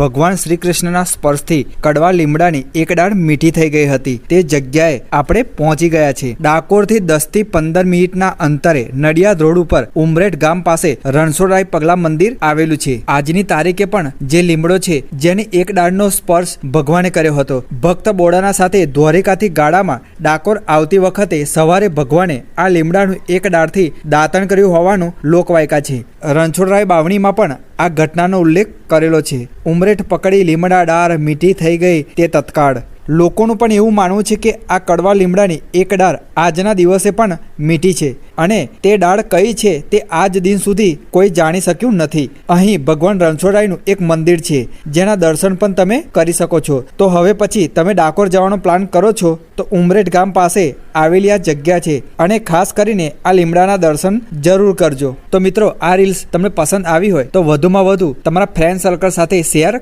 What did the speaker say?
ભગવાન શ્રી કૃષ્ણના સ્પર્શથી કડવા લીમડાની એક ડાળ મીઠી થઈ ગઈ હતી. તે જગ્યાએ આપણે પહોંચી ગયા છે. ડાકોરથી 10 થી 15 મિનિટના અંતરે નડિયાદ રોડ ઉપર ઉમરેઠ ગામ પાસે રણછોડરાય પગલા મંદિર આવેલું છે. આજની તારીખે પણ જે લીમડો છે જેની એક ડાળનો સ્પર્શ ભગવાને કર્યો હતો. ભક્ત બોડાના સાથે દ્વારિકાથી ગાડામાં ડાકોર આવતી વખતે સવારે ભગવાને આ લીમડાનું એક ડાળથી દાતણ કર્યું હોવાનું લોકવાયકા છે. રણછોડરાય બાવણીમાં પણ આ ઘટનાનો ઉલ્લેખ કરેલો છે. ઉમરેઠ પકડી લીમડા ડાળ મીઠી થઈ ગઈ તે તત્કાળ. લોકોનું પણ એવું માનવું છે કે આ કડવા લીમડાની એક ડાળ આજના દિવસે પણ મીઠી છે અને તે ડાળ કઈ છે તે આજ દિન સુધી કોઈ જાણી શક્યું નથી. અહીં ભગવાન રણછોડરાયનું એક મંદિર છે જેના દર્શન પણ તમે કરી શકો છો. તો હવે પછી તમે ડાકોર જવાનો પ્લાન કરો છો તો ઉમરેઠ ગામ પાસે આવેલી આ જગ્યા છે અને ખાસ કરીને આ લીમડાના દર્શન જરૂર કરજો. તો મિત્રો, આ રીલ્સ તમને પસંદ આવી હોય તો વધુમાં વધુ તમારા ફ્રેન્ડ સર્કલ સાથે શેર